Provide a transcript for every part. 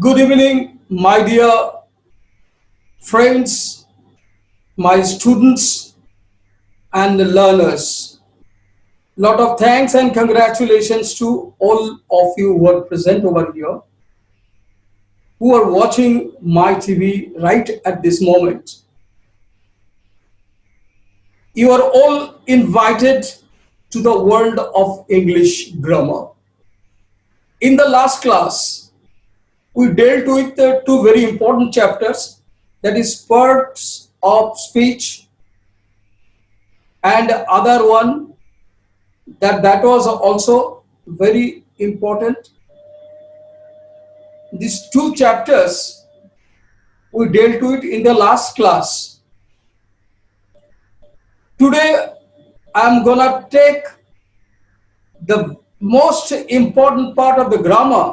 Good evening, my dear friends, my students, and learners. Lot of thanks and congratulations to all of you who are present over here, who are watching my TV right at this moment. You are all invited to the world of English grammar. In the last class, we dealt with two very important chapters, that is parts of speech, and other one that was also very important. These two chapters we dealt with in the last class. Today I am gonna take the most important part of the grammar,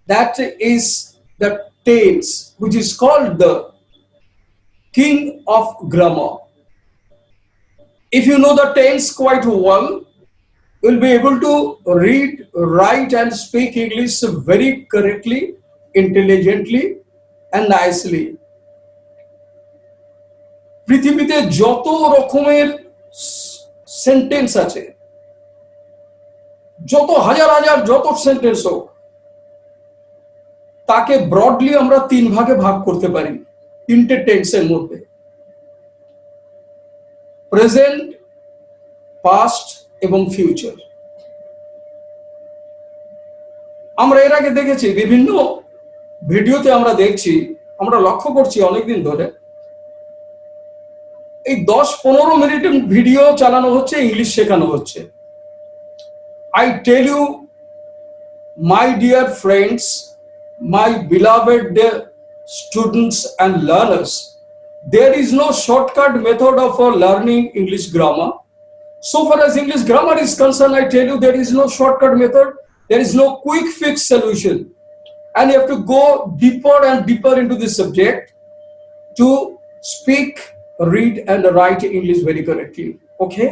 that is the tense, which is called the king of grammar. If you know the tense quite well, you will be able to read, write, and speak English very correctly, intelligently, and nicely. পৃথিবীতে যত রকমের sentence আছে, যত হাজার হাজার যত sentence হোক, তাকে ব্রডলি আমরা তিন ভাগে ভাগ করতে পারি তিনটে টেন্সের মধ্যে: প্রেজেন্ট, পাস্ট এবং ফিউচার। আমরা এর আগে দেখেছি, বিভিন্ন ভিডিওতে আমরা দেখছি, আমরা লক্ষ্য করছি অনেকদিন ধরে এই 10-15 মিনিটের ভিডিও চালানো হচ্ছে, ইংলিশ শেখানো হচ্ছে। I tell you, my dear friends, my beloved students and learners, there is no shortcut method of learning English grammar. So far as English grammar is concerned, I tell you, there is no shortcut method, there is no quick fix solution, and you have to go deeper and deeper into this subject to speak, read and write English very correctly. Okay?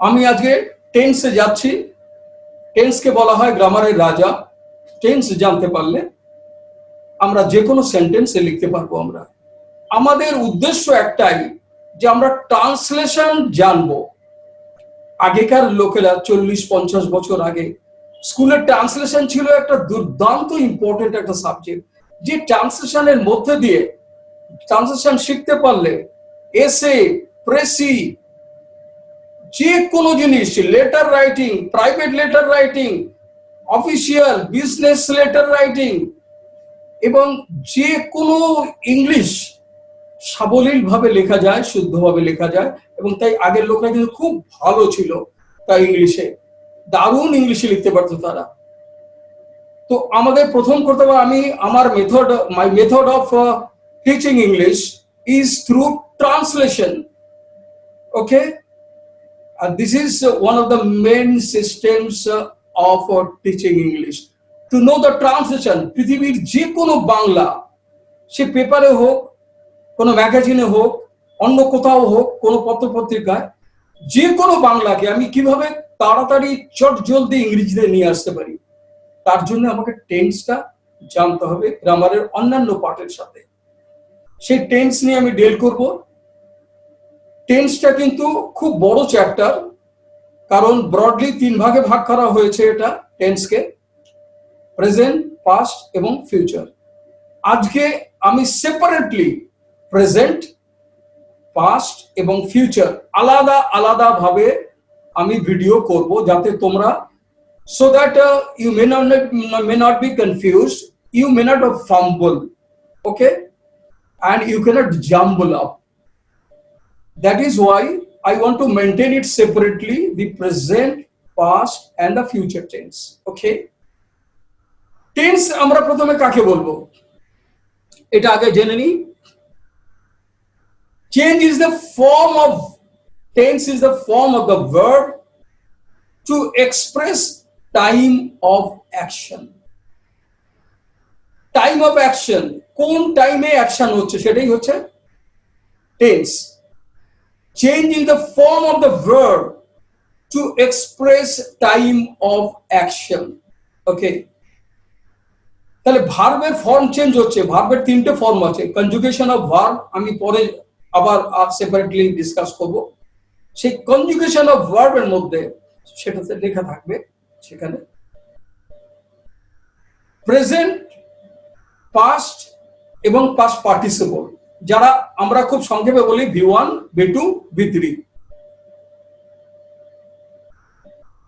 আমি আজকে টেন্সে যাচ্ছি। টেন্সকে বলা হয় গ্রামারের রাজা। Tense জানতে পারলে আমরা যে কোনো সেন্টেন্সে লিখতে পারবো। আমাদের উদ্দেশ্য একটাই, যে আমরা ট্রান্সলেশন জানবো। আগেকার লোকেরা 40-50 বছর আগে স্কুলের ট্রান্সলেশন ছিল একটা দুর্দান্ত ইম্পর্টেন্ট একটা সাবজেক্ট, যে ট্রান্সলেশনের মধ্যে দিয়ে ট্রান্সলেশন শিখতে পারলে এসে, প্রেসি, যে কোনো জিনিস, letter writing, private letter writing, official business letter writing, এবং যে কোনো ইংলিশ সাবলীলভাবে লেখা যায়, শুদ্ধভাবে লেখা যায়। এবং তাই আগের লোকরা কিন্তু খুব ভালো ছিল, তাই ইংলিশে দারুণ ইংলিশে লিখতে পারতো তারা। তো আমাদের প্রথম করতে হবে, my method of teaching English is through translation. Okay? And this is one of the main systems of teaching English. To know the translation, পৃথিবীর যে কোনো বাংলা, সে পেপারে হোক, কোনো ম্যাগাজিনে হোক, অন্য কোথাও হোক, কোনো পত্রপত্রিকায়, যে কোনো বাংলাকে আমি কিভাবে তাড়াতাড়ি চট জলদি ইংরেজিতে নিয়ে আসতে পারি, তার জন্য আমাকে টেন্সটা জানতে হবে গ্রামারের অন্যান্য পার্টের সাথে। সেই টেন্স নিয়ে আমি ডিল করব। টেন্সটা কিন্তু খুব বড় চ্যাপ্টার, কারণ ব্রডলি তিন ভাগে ভাগ করা হয়েছে এটা টেন্সকে: প্রেজেন্ট, পাস্ট এবং ফিউচার। আজকে আমি সেপারেটলি প্রেজেন্ট, পাস্ট এবং ফিউচার আলাদা আলাদা ভাবে আমি ভিডিও করব, যাতে তোমরা, so that you may not be confused, you may not fumble, okay, and you cannot jumble up. That is why I want to maintain it separately, the present, past and the future tense. Okay? Tense আমরা প্রথমে কাকে বলবো এটা আগে জেনে নিই। Tense is the form of the verb to express time of action. Time of action, কোন টাইমে অ্যাকশন হচ্ছে সেটাই হচ্ছে tense. Changing the form of the verb to express time of action. Okay. তাহলে ভার্বের ফর্ম চেঞ্জ হচ্ছে। ভার্বের তিনটে ফর্ম আছে। কনজুগেশন অফ ভার্ব আমি পরে আবার সেপারেটলি ডিসকাস করব। সেই কনজুগেশন অফ ভার্বের মধ্যে সেটাতে লেখা থাকবে সেখানে প্রেজেন্ট, পাস্ট এবং পাস্ট পার্টিসিপল, যারা আমরা খুব সংক্ষেপে বলি V1, V2, V3।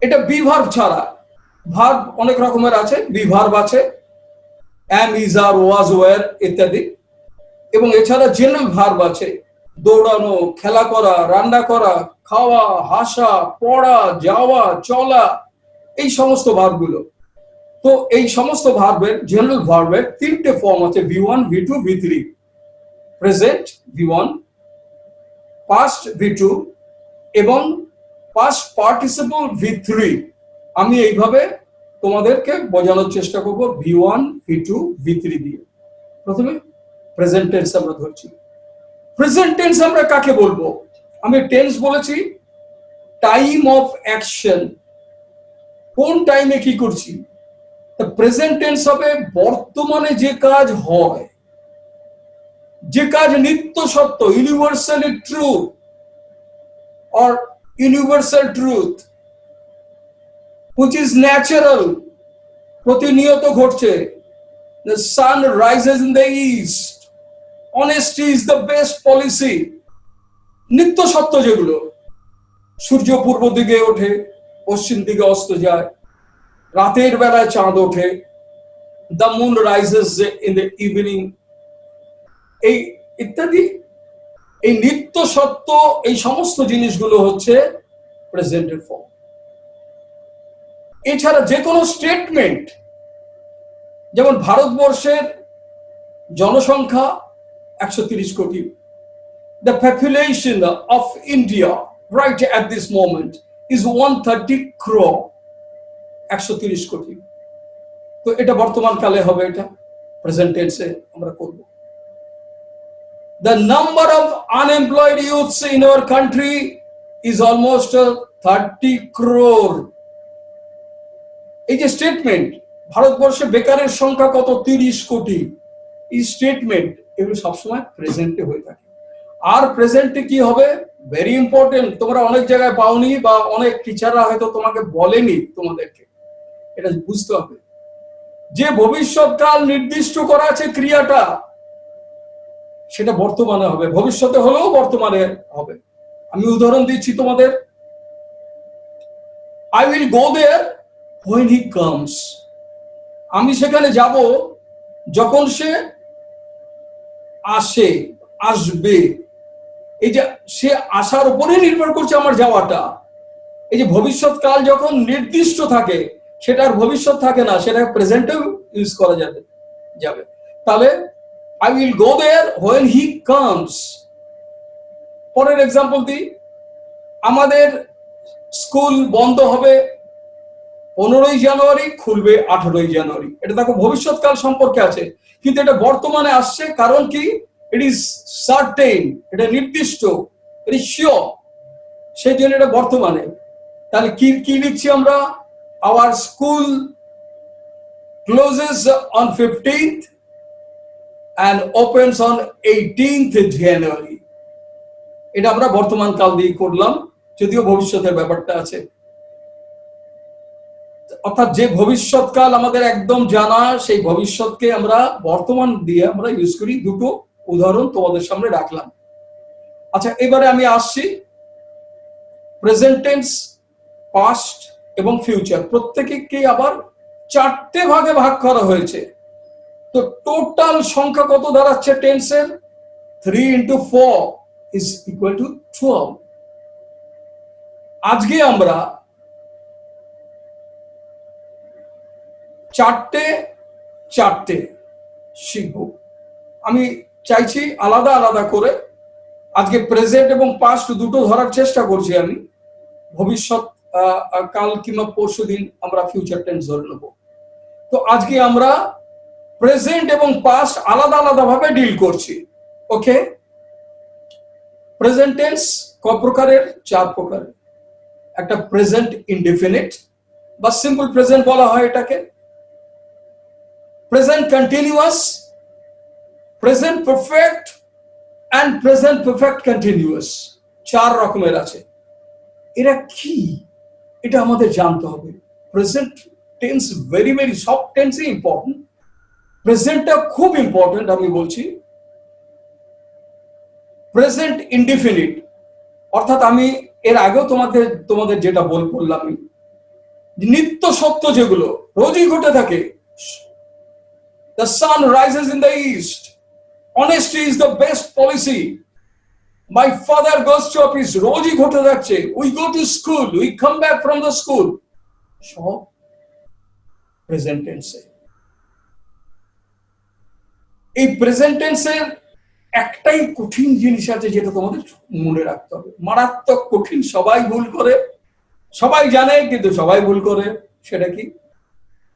এটা বি ভার্ব ছাড়া ভার্ব অনেক রকমের আছে। বি ভার্ব আছে, am, is, are, was, were ইত্যাদি। এবং এছাড়া জেনারেল ভার্ব আছে, দৌড়ানো, খেলা করা, রান্না করা, খাওয়া, হাসা, পড়া, যাওয়া, চলা, এই সমস্ত ভার্বগুলো। তো এই সমস্ত ভার্বের জেনারেল ভার্বের তিনটে ফর্ম আছে, V1, V2, V3। Present V1, past V2 এবং পাস্ট পার্টিসিপল V3। আমি এইভাবে তোমাদেরকে বোঝানোর চেষ্টা করব V1, V2, V3 দিয়ে। প্রথমে প্রেজেন্ট টেন্স আমরা ধরছি। প্রেজেন্ট টেন্স আমরা কাকে বলবো? আমি টেন্স বলেছি টাইম অফ অ্যাকশন, কোন টাইমে কি করছি। প্রেজেন্ট টেন্স হবে বর্তমানে যে কাজ হয়, যে কাজ নিত্য সত্য, universally true or universal truth, which is natural, প্রতিনিয়ত ঘটছে। The sun rises in the east, honesty is the best policy, নিত্য সত্য যেগুলো। সূর্য পূর্ব দিকে ওঠে, পশ্চিম দিকে অস্ত যায়, রাতের বেলায় চাঁদ ওঠে, the moon rises in the evening, এই ইত্যাদি। এই নিত্য সত্য, এই সমস্ত জিনিসগুলো হচ্ছে প্রেজেন্টের ফর্ম। এছাড়া যে কোনো স্টেটমেন্ট, যেমন ভারতবর্ষের জনসংখ্যা 130 কোটি, the population of India right at this moment is 130 crore, 130 কোটি। তো এটা বর্তমান কালে হবে, এটা প্রেজেন্ট টেন্সে আমরা করব। The number of unemployed youths in our country is almost 30 crore। এই যে স্টেটমেন্ট, ভারতবর্ষে বেকারের সংখ্যা কত, 30 কোটি, এই স্টেটমেন্ট এগুলো সবসময় প্রেজেন্টে হয়ে থাকে। আর প্রেজেন্টে কি হবে, ভেরি ইম্পর্টেন্ট, তোমরা অনেক জায়গায় পাওনি বা অনেক টিচাররা হয়তো তোমাকে বলেনি, তোমাদেরকে এটা বুঝতে হবে যে ভবিষ্যৎকাল নির্দিষ্ট করা আছে ক্রিয়াটা, সেটা বর্তমানে হবে, ভবিষ্যতে হলেও বর্তমানে হবে। আমি উদাহরণ দিচ্ছি তোমাদের, I will go there when he comes, আমি সেখানে যাব যখন সে আসে, আসবে। এই যে সে আসার উপরে নির্ভর করছে আমার যাওয়াটা। এই যে ভবিষ্যৎকাল যখন নির্দিষ্ট থাকে, সেটা আর ভবিষ্যৎ থাকে না, সেটা প্রেজেন্টেও ইউজ করা যাবে। তাহলে I will go there when he comes। পরের এক্সাম্পল দিই, আমাদের স্কুল বন্ধ হবে 15ই জানুয়ারি, খুলবে 18ই জানুয়ারি। এটা দেখো ভবিষ্যৎকাল সম্পর্কে আছে, কিন্তু এটা বর্তমানে আসছে, কারণ কি, ইট ইজ সার্টেন, এটা নির্দিষ্ট, ইট ইজ শিওর, সেই জন্য এটা বর্তমানে। তাহলে কি লিখছি আমরা, our school clauses on 15th and opens on 18th January। এটা আমরা বর্তমান কাল দিয়ে করলাম, যদিও ভবিষ্যতের ব্যাপারটা আছে। অর্থাৎ যে ভবিষ্যৎকাল আমাদের একদম জানা, সেই ভবিষ্যৎকে আমরা বর্তমান দিয়ে আমরা ইউজ করি। দুটো উদাহরণ তোমাদের সামনে রাখলাম। আচ্ছা, এবারে আমি আসছি প্রেজেন্ট টেন্স, পাস্ট এবং ফিউচার, প্রত্যেককে আবার 4টে ভাগে ভাগ করা হয়েছে। তো টোটাল সংখ্যা কত দাঁড়াচ্ছে টেন্সের? 3 into 4 is equal to 12। আজকে আমরা চারটে শিখব। আমি চাইছি আলাদা আলাদা করে, আজকে প্রেজেন্ট এবং পাস্ট দুটো ধরার চেষ্টা করছি আমি, ভবিষ্যৎ কাল কিংবা পরশু দিন আমরা ফিউচার টেন্স ধরে নেব। তো আজকে আমরা প্রেজেন্ট এবং পাস্ট আলাদা আলাদা ভাবে ডিল করছি। ওকে, প্রেজেন্ট টেন্স ক প্রকারের? 4 প্রকারের। একটা প্রেজেন্ট ইনডেফিনিট বা সিম্পল প্রেজেন্ট বলা হয় এটাকে। Present continuous, present perfect and present perfect continuous, 4 রকমের আছে। এরা কি, এটা আমাদের জানতে হবে। প্রেজেন্ট টেন্স ভেরি ভেরি, সব টেন্সই ইম্পর্টেন্ট, প্রেজেন্টটা খুব ইম্পর্টেন্ট। আমি বলছি প্রেজেন্ট ইনডিফিনিট, অর্থাৎ আমি এর আগেও তোমাদের যেটা বললাম, নিত্য সত্য যেগুলো রোজই ঘটে থাকে। The sun rises in the east, honesty is the best policy, my father goes to office, রোজই ঘটে যাচ্ছে। We go to school, we come back from the school, সব প্রেজেন্ট টেন্সে। এই প্রেজেন্ট টেন্সের একটাই কঠিন জিনিস আছে যেটা তোমাদের মনে রাখতে হবে, মারাত্মক কঠিন, সবাই ভুল করে, সবাই জানে কিন্তু সবাই ভুল করে। সেটা কি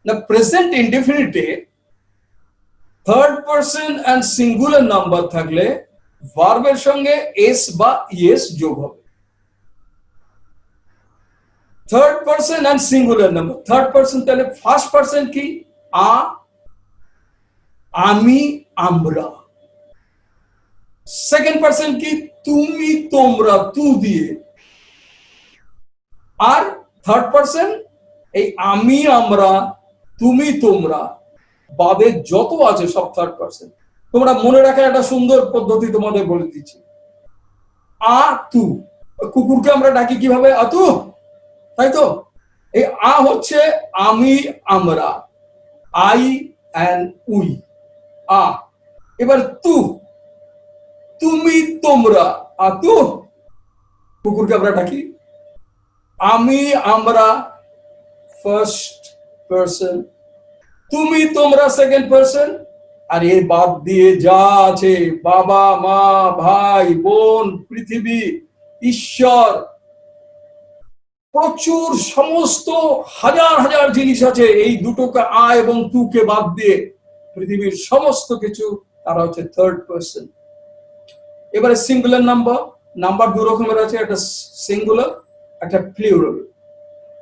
না, প্রেজেন্ট ইনডেফিনিটে third person and singular number থাকলে ভার্বের সঙ্গে এস বা ইএস যোগ হবে। Third person and singular number, third person তাহলে ফার্স্ট পারসন কি আমি, আমরা। সেকেন্ড পারসন কি তুমি, তোমরা, তু দিয়ে। আর থার্ড পারসন এই আমি, আমরা, তুমি, তোমরা বাদে যত আছে সব থার্ড পারসন। তোমরা মনে রাখার একটা সুন্দর পদ্ধতি তোমাদের বলে দিচ্ছি। আ তু, কুকুরকে আমরা ডাকি কিভাবে? আতু, তাই তো? এই আ হচ্ছে আমি, আমরা, আই অ্যান্ড উই, আ। এবার তু, তুমি, তোমরা, আতু, কুকুরকে আমরা ডাকি আমি, আমরা ফার্স্ট পারসন, তুমি, তোমরা সেকেন্ড পারসন। আর এর বাদ দিয়ে যা আছে, বাবা, মা, ভাই, বোন, পৃথিবী, ঈশ্বর, প্রচুর সমস্ত হাজার হাজার জিনিস আছে। এই দুটোকে আ এবং তুকে বাদ দিয়ে পৃথিবীর সমস্ত কিছু, তারা হচ্ছে থার্ড পারসন। এবারে সিঙ্গুলার নাম্বার, নাম্বার 2 রকমের আছে, একটা সিঙ্গুলার, একটা প্লুরাল।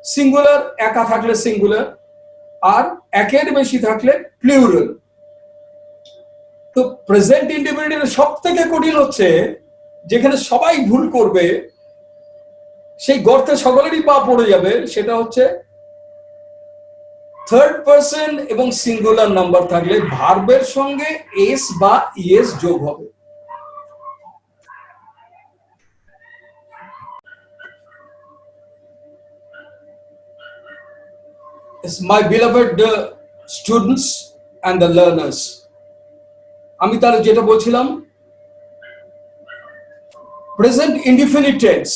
সিঙ্গুলার একা থাকলে সিঙ্গুলার, আর একের বেশি থাকলে প্লুরাল। তো প্রেজেন্ট ইনডিফিনিটের সব থেকে কঠিন হচ্ছে যেখানে সবাই ভুল করবে, সেই গর্তে সকলেরই পা পড়ে যাবে, সেটা হচ্ছে থার্ড পারসন এবং সিঙ্গুলার নাম্বার থাকলে ভার্বের সঙ্গে এস বা ইএস যোগ হবে। My beloved students and the learners, আমি তাহলে যেটা বলছিলাম, present indefinite tense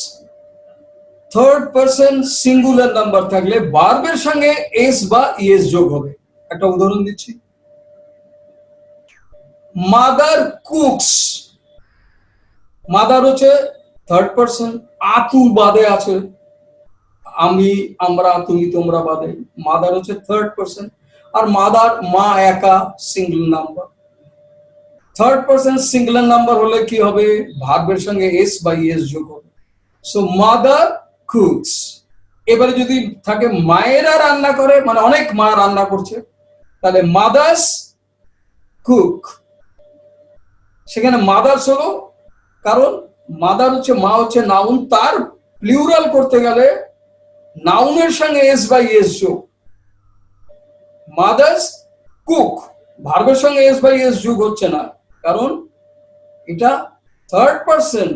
third person singular number থাকলে ভার্বের সঙ্গে এস বা ইএস যোগ হবে। একটা উদাহরণ দিচ্ছি, মাদার কুকস, মাদার হচ্ছে থার্ড পারসন, আতু বাদে আছে, আমি, আমরা, তুমি, তোমরা বাদে, মাদার হচ্ছে থার্ড পারসন। আর মাদার, মা একা, singular number. Third person singular number হলে কি হবে? ভার্বের সঙ্গে এস বা ইএস যোগ হবে। So mother cooks. এবারে যদি থাকে মায়েরা রান্না করে, মানে অনেক মা রান্না করছে, তাহলে মাদার্স কুক। সেখানে মাদার্স হলো, কারণ মাদার হচ্ছে, মা হচ্ছে নাউন, তার প্লুরাল করতে গেলে নাউনের সঙ্গে এস বা ইএস যোগ। মাদার্স কুক, ভার্বের সঙ্গে এস বা ইএস যোগ হচ্ছে না, কারণ এটা থার্ড পারসন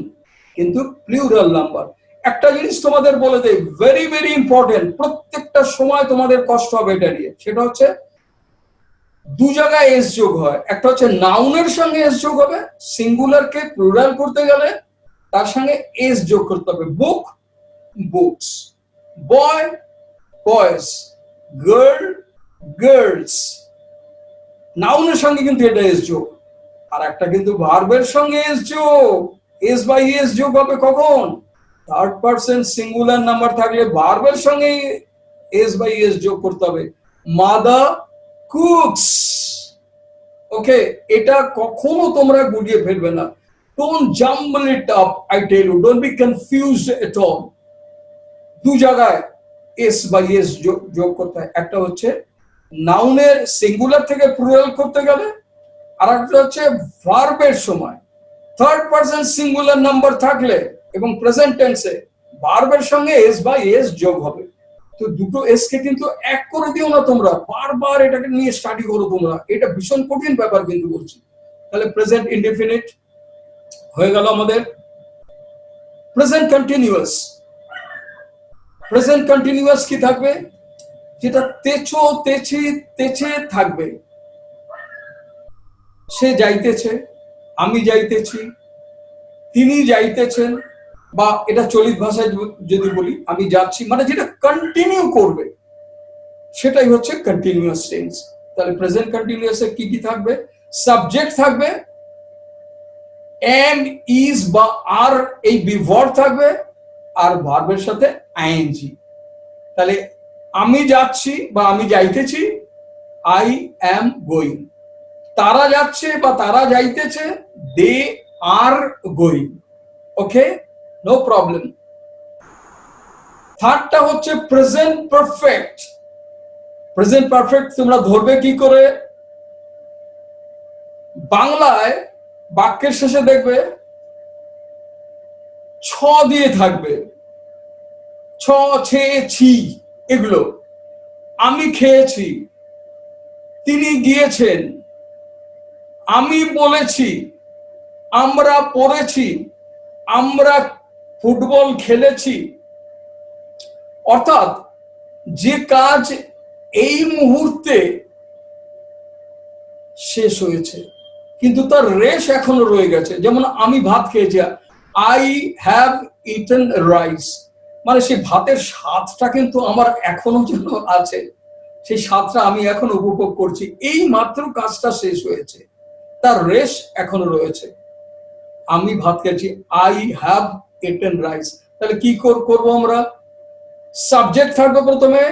কিন্তু প্লুরাল নাম্বার। একটা জিনিস তোমাদের বলে দেই, ভেরি ভেরি ইম্পর্টেন্ট, প্রত্যেকটা সময় তোমাদের কষ্ট হবে এটা নিয়ে। সেটা হচ্ছে দু জায়গায় এস যোগ হয়। একটা হচ্ছে নাউনের সঙ্গে এস যোগ হবে, সিঙ্গুলারকে প্লুরাল করতে গেলে তার সঙ্গে এস যোগ করতে হবে। বুক, বুকস, বয়, বয়েজ, গার্ল, গার্লস। নাউনের সঙ্গে কিন্তু এটা এস যোগ। আর একটা কিন্তু ভার্বের সঙ্গে এস যোগ, এস বাই এস যোগ হবে কখন? থার্ড পারসন সিঙ্গুলার নাম্বার থাকলে ভার্বের সঙ্গে এস বাই এস যোগ করতে হবে। Mother cooks. ওকে, এটা কখনো তোমরা গুলিয়ে ফেলবে না। Don't jumble it up, I tell you, don't be confused at all. দু জায়গায় এস বাই এস যোগ করতে হয়। একটা হচ্ছে নাউনের সিঙ্গুলার থেকে প্লুরাল করতে গেলে, আর একটা হচ্ছে ভার্বের সময় থার্ড পারসন সিঙ্গুলার নাম্বার থাকলে এবং প্রেজেন্ট টেন্সে ভার্বের সঙ্গে এস বা এস যোগ হবে। তো দুটো এস কে কিন্তু এক করে দিও না তোমরা, বারবার এটাকে নিয়ে স্টাডি করো তোমরা, এটা ভীষণ কঠিন ব্যাপার কিন্তু বলছি। তাহলে প্রেজেন্ট ইনডেফিনিট হয়ে গেল আমাদের। প্রেজেন্ট কন্টিনিউয়াস, প্রেজেন্ট কন্টিনিউয়াস কি থাকবে? যেটা তেছো তেছি তেছে থাকবে। সে যাইতেছে, আমি যাইতেছি, তিনি যাইতেছেন, বা এটা চলিত ভাষায় যদি বলি আমি যাচ্ছি, মানে যেটা কন্টিনিউ করবে সেটাই হচ্ছে কন্টিনিউয়াস টেন্স। তাহলে প্রেজেন্ট কন্টিনিউয়াসে কি কি থাকবে? সাবজেক্ট থাকবে, এম ইজ বা আর এই বিভার্ব থাকবে, আর ভার্বের সাথে আইএনজি। তাহলে আমি যাচ্ছি বা আমি যাইতেছি, আই অ্যাম গোয়িং। তারা যাচ্ছে বা তারা যাইতেছে, they are going. Okay, no problem. থার্ডটা হচ্ছে প্রেজেন্ট পারফেক্ট। প্রেজেন্ট পারফেক্ট তোমরা ধরবে কি করে? বাংলায় বাক্যের শেষে দেখবে ছ দিয়ে থাকবে, ছ ছে ছি এগুলো। আমি খেয়েছি, তিনি গিয়েছেন, আমি বলেছি, আমরা পড়েছি, আমরা ফুটবল খেলেছি। অর্থাৎ যে কাজ এই মুহূর্তে শেষ হয়েছে কিন্তু তার রেশ এখনো রয়ে গেছে। যেমন আমি ভাত খেয়েছি, আই হ্যাভ ইটেন রাইস, মানে সেই ভাতের স্বাদটা কিন্তু আমার এখনো যেন আছে, সেই স্বাদটা আমি এখন উপভোগ করছি। এই মাত্র কাজটা শেষ হয়েছে, তার রেশ এখনো রয়েছে। আমি ভাত খেয়েছি, আই হ্যাভ ইটেন রাইস। তাহলে কি করব আমরা? সাবজেক্ট থাকবে প্রথমে,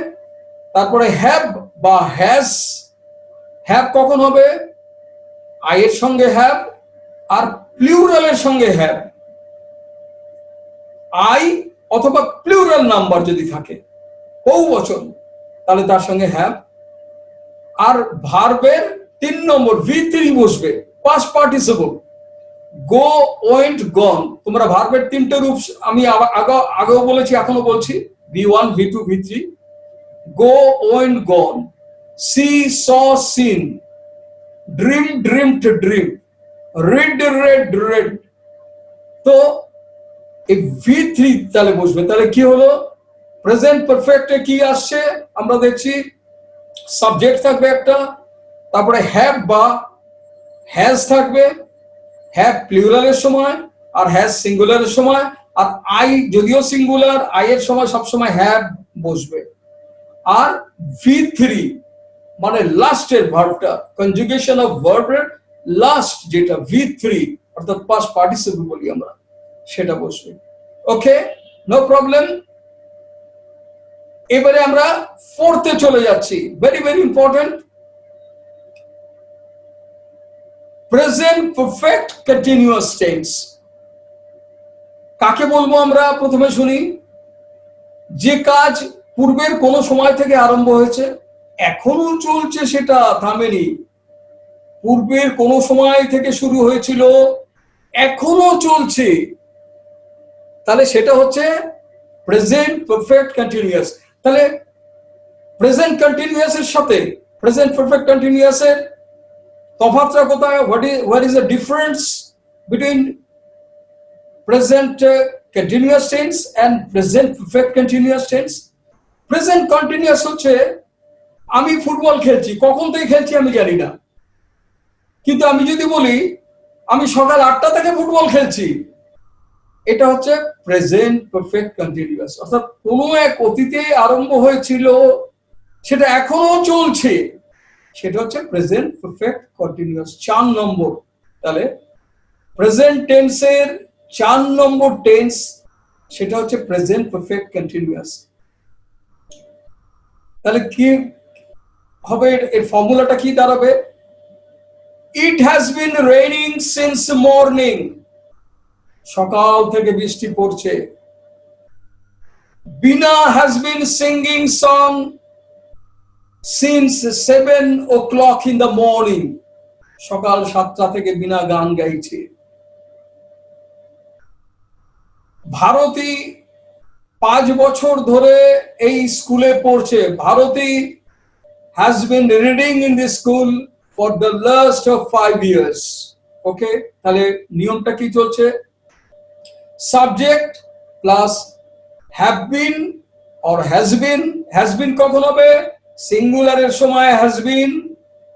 তারপরে হ্যাভ বা হ্যাজ। হ্যাভ কখন হবে? আই এর সঙ্গে হ্যাভ, আর প্লুরালের সঙ্গে হ্যাভ। আই অথবা প্লুরাল নাম্বার যদি থাকে, বহুবচন, তাহলে তার সঙ্গে হ্যাভ। আর ভার্বের 3 নম্বর V3 বসবে, পাস্ট পার্টিসিপল। গো, ওয়েন্ট, গন। তোমরা ভার্বের 3টে রূপ আমি আগেও বলেছি, এখনো বলছি, V1 V2 V3। Go, went, gone. See, saw, seen. Dream, dreamed, dream. Read, read, read. তো এই V3 তাহলে বসবে। তাহলে কি হলো? প্রেজেন্ট পারফেক্টে কি আসছে আমরা দেখছি, সাবজেক্ট থাকবে একটা, তারপরে হ্যাভ বা হ্যাজ থাকবে, হ্যাভ প্লুরালের সময় আর হ্যাজ সিঙ্গুলারের সময়। আর আই যদিও সিঙ্গুলার, আই এর সময় সবসময় হ্যাভ বসবে। আর V3 মানে লাস্টের ভার্বটা, কনজুগেশন অফ ভার্বের লাস্ট যেটা V3, অর্থাৎ পাস্ট পার্টিসিপল বলি আমরা, সেটা বসবে। ওকে, নো প্রবলেম। এবারে আমরা ফোর্থে চলে যাচ্ছি, very very important. Present perfect continuous tense কাকে বলবো আমরা? প্রথমে শুনি, যে কাজ পূর্বের কোন সময় থেকে আরম্ভ হয়েছে, এখনো চলছে, সেটা থামেনি। পূর্বের কোন সময় থেকে শুরু হয়েছিল, এখনো চলছে, তাহলে সেটা হচ্ছে প্রেজেন্ট পারফেক্ট কন্টিনিউয়াস। তাহলে প্রেজেন্ট কন্টিনিউয়াস এর সাথে প্রেজেন্ট পারফেক্ট কন্টিনিউয়াস এর তফাৎটা কোথায়? What is the difference between present continuous tense and present perfect continuous tense? Present continuous হচ্ছে আমি ফুটবল খেলছি, কখন থেকে খেলছি আমি জানি না, কিন্তু আমি যদি বলি আমি সকাল 8টা থেকে ফুটবল খেলছি, এটা হচ্ছে প্রেজেন্ট পারফেক্ট কন্টিনিউয়াস। অর্থাৎ কোনো এক অতীতে আরম্ভ হয়েছিল, সেটা এখনো চলছে, সেটা হচ্ছে প্রেজেন্ট পারফেক্ট কন্টিনিউয়াস। 4 নম্বর। তাহলে প্রেজেন্ট টেন্সের 4 নম্বর টেন্স সেটা হচ্ছে প্রেজেন্ট পারফেক্ট কন্টিনিউয়াস। তাহলে কি হবে? এর ফর্মুলাটা কি দাঁড়াবে? It has been raining since morning, সকাল থেকে বৃষ্টি পড়ছে। Bina has been singing song since 7 o'clock in the morning, সকাল 7টা থেকে বিনা গান গাইছে। ভারতী 5 বছর ধরে এই স্কুলে পড়ছে। Bharati has been reading in this school for the last of 5 years. ওকে, তাহলে নিয়মটা কি চলছে? Subject plus have been or has been কখন হবে? সিঙ্গুলারের সময় has been,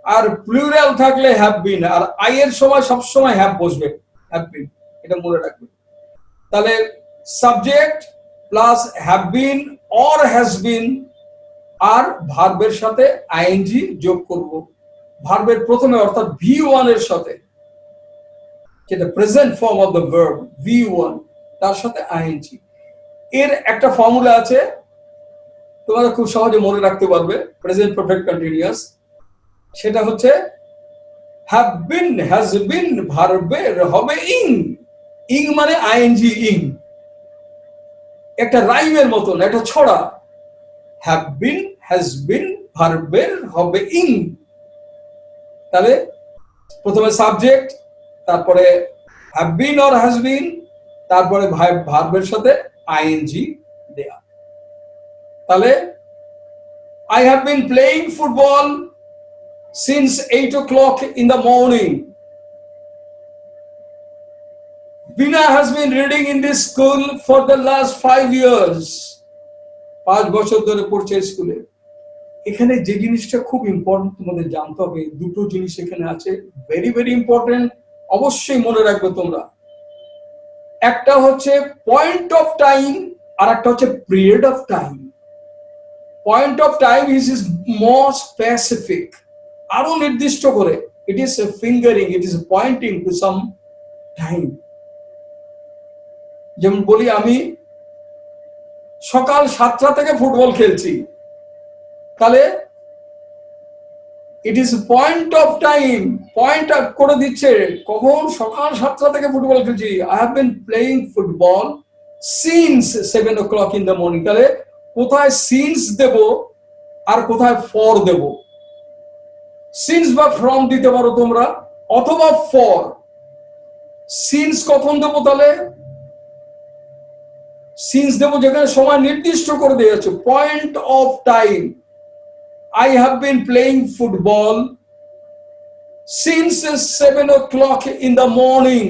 আর প্লুরাল থাকলে have been, আর I এর সময় সব সময় have বসবে, have been, এটা মনে রাখবে। তাহলে subject plus have been or has been আর ভার্বের সাথে আইএনজি যোগ করব। ভার্বের প্রথমে অর্থাৎ V1 এর সাথে, যেটা present form of the verb V1, তার সাথে আইএনজি। এর একটা ফর্মুলা আছে, তোমরা খুব সহজে মনে রাখতে পারবে। প্রেজেন্ট পারফেক্ট কন্টিনিউয়াস, সেটা হচ্ছে হ্যাভ বিন, হ্যাজ বিন ভার্বের হবে ইং। ইং মানে আইএনজি ইং, একটা রাইমের মতন, একটা ছড়া। হ্যাভ বিন, হ্যাজ বিন ভার্বের হবে ইং। তাহলে প্রথমে সাবজেক্ট, তারপরে have been or has been, তারপরে ভার্বের সাথে আইএনজি দেয়া। তাহলে I have been playing football since 8 o'clock in the morning. Bina has been reading in this school for the last 5 years. 5 বছর ধরে পড়ছে স্কুলে। এখানে যে জিনিসটা খুব ইম্পর্টেন্ট তোমাদের জানতে হবে, দুটো জিনিস এখানে আছে, ভেরি ভেরি ইম্পর্টেন্ট, অবশ্যই মনে রাখবে তোমরা। একটা হচ্ছে পয়েন্ট অফ টাইম, আর একটা হচ্ছে period of time. Point of time is more specific, আরো নির্দিষ্ট করে। It is fingering, it is pointing to some time. যেমন বলি, আমি সকাল 7টা থেকে ফুটবল খেলছি, তাহলে it is point of time, point করে দিচ্ছে কখন সকাল 7টা থেকে ফুটবল খেলছি। I have been playing football since 7 o'clock in the morning। তাহলে কোথায় সিন্স দেব আর কোথায় ফর দেব? সিন্স বা ফ্রম দিতে পারো তোমরা, অথবা ফর। সিন্স কখন দেব? তাহলে সিন্স দেব যেখানে সময় নির্দিষ্ট করে দেওয়া আছে, point of time. I have been playing football since 7 o'clock in the morning।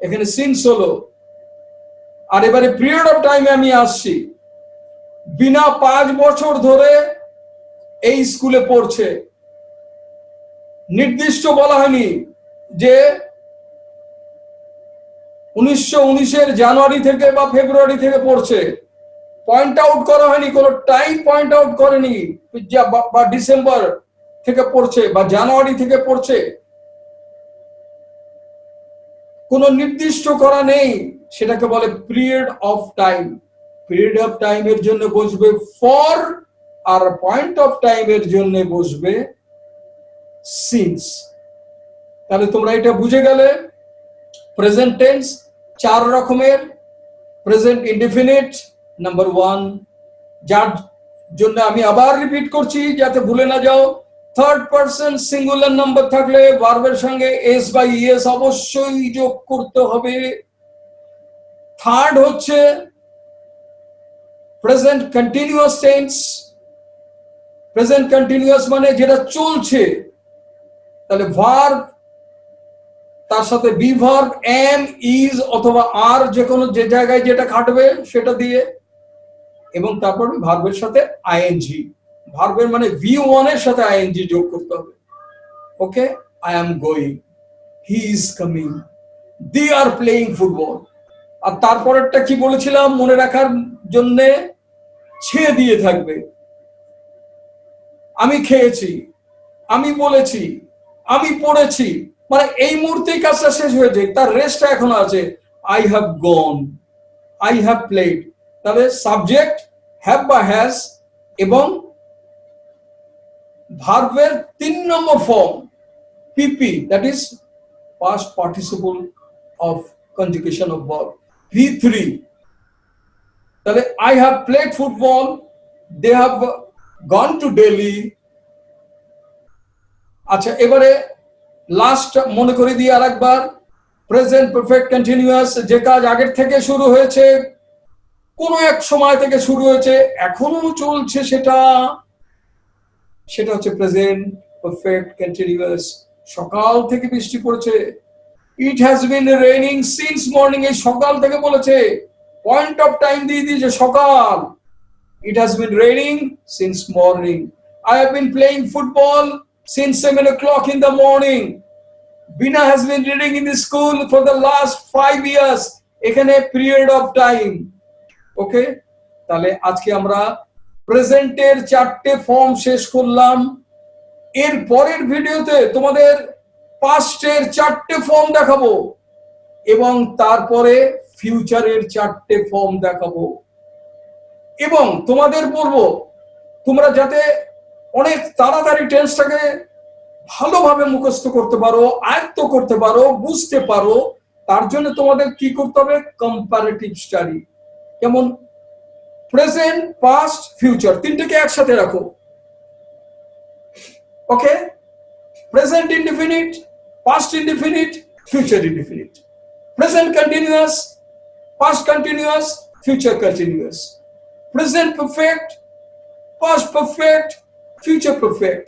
এখানে সিন্স হলো। আর এবারে পিরিয়ড অফ টাইমে আমি আসছি। বিনা 5 বছর ধরে এই স্কুলে পড়ছে। নির্দিষ্ট বলা হয়নি যে 1919 জানুয়ারি থেকে বা ফেব্রুয়ারি থেকে পড়ছে, পয়েন্ট আউট করা হয়নি, কোনো টাইম পয়েন্ট আউট করেনি, বা ডিসেম্বর থেকে পড়ছে বা জানুয়ারি থেকে পড়ছে, কোনো নির্দিষ্ট করা নেই। সেটাকে বলে period of time. Period of টাইমের জন্য বসবে ফর, আর পয়েন্ট অফ টাইমের জন্য বসবে সিন্স। তাহলে তোমরা এটা বুঝে গেলে প্রেজেন্ট টেন্স 4 রকমের। প্রেজেন্ট ইনডিফিনিট নাম্বার 1, যার জন্য আমি আবার রিপিট করছি যাতে ভুলে না যাও। থার্ড পারসন সিঙ্গুলার নাম্বার থাকলে ভার্বের সঙ্গে এস বা ইএস অবশ্যই যোগ করতে হবে। থার্ড হচ্ছে present continuous tense. Present continuous মানে যেটা চলছে, তাহলে ভার্ব, তার সাথে বি ভার্ব, এম, ইজ অথবা আর, যে কোনো যে জায়গায় যেটা খাটবে সেটা দিয়ে, এবং তারপর ভার্বের সাথে আইএনজি। ভার্বের মানে V1 এর সাথে আইএনজি যোগ করতে হবে। Okay, I am going, he is coming, they are playing football. আর তারপরেরটা কি বলেছিলাম মনে রাখার জন্য? ছে দিয়ে থাকবে। আমি খেয়েছি, আমি বলেছি, আমি পড়েছি, মানে এই মুহূর্তেই কাজটা শেষ হয়েছে, তার রেস্টটা এখনো আছে। I have gone, I have played. তাহলে সাবজেক্ট হ্যাভ বা হ্যাজ এবং ভার্বের 3 নম্বর form PP, that is past participle of conjugation of verb, V3। তাহলে I have played football, they have gone to Delhi. আচ্ছা, এবারে লাস্ট মনে করে দিয়ে আরেকবার, প্রেজেন্ট পারফেক্ট কন্টিনিউয়াস, যে কাজ আগের থেকে শুরু হয়েছে, কোন এক সময় থেকে শুরু হয়েছে, এখনো চলছে, সেটা হচ্ছে প্রেজেন্ট পারফেক্ট কন্টিনিউয়াস। সকাল থেকে বৃষ্টি পড়ছে, ইট has been raining since morning, এই সকাল থেকে বলেছে, পয়েন্ট অফ টাইম দিয়ে দিয়েছে সকাল। It has been raining since morning. I have been playing football since 7 o'clock in the morning. Bina has been reading in the school for the last 5 years. এখানে period of time. ওকে, তাহলে আজকে আমরা প্রেজেন্টের 4টে form শেষ করলাম। এর পরের ভিডিওতে তোমাদের পাস্টের 4টে ফর্ম দেখাবো এবং তারপরে ফিউচারের 4টে ফর্ম দেখাবো। এবং তোমাদের বলবো, তোমরা যাতে অনেক তাড়াতাড়ি টেন্সটাকে ভালোভাবে মুখস্থ করতে পারো, আয়ত্ত করতে পারো, বুঝতে পারো, তার জন্য তোমাদের কি করতে হবে, কম্পারেটিভ স্টাডি। যেমন প্রেজেন্ট, পাস্ট, ফিউচার, তিনটেকে একসাথে রাখো। Okay, present indefinite, past indefinite, future indefinite, present continuous, past continuous, future continuous, present perfect, past perfect, future perfect.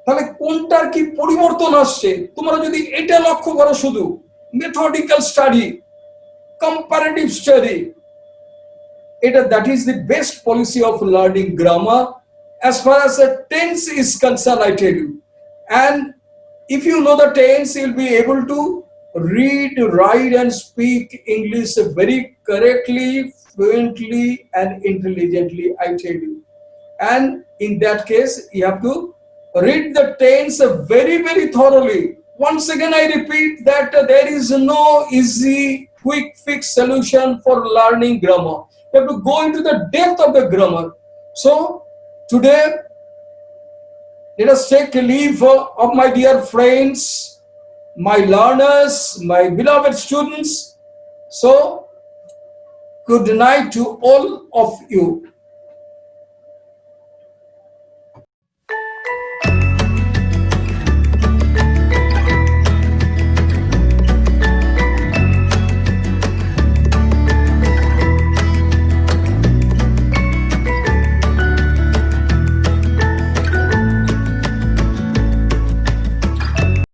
তাহলে কোনটার কি পরিবর্তন আসছে তোমরা যদি এটা লক্ষ্য করো, শুধু মেথডিক্যাল স্টাডি, কম্পারেটিভ স্টাডি, এটা that is the best policy of learning grammar as far as the tense is concerned, I tell you. And if you know the tense, you'll be able to read, write and speak English very correctly, fluently and intelligently, I tell you. And in that case, you have to read the tense very, very thoroughly. Once again, I repeat that there is no easy, quick fix solution for learning grammar. You have to go into the depth of the grammar. So, today, let us take leave of my dear friends, my learners, my beloved students. So, good night to all of you.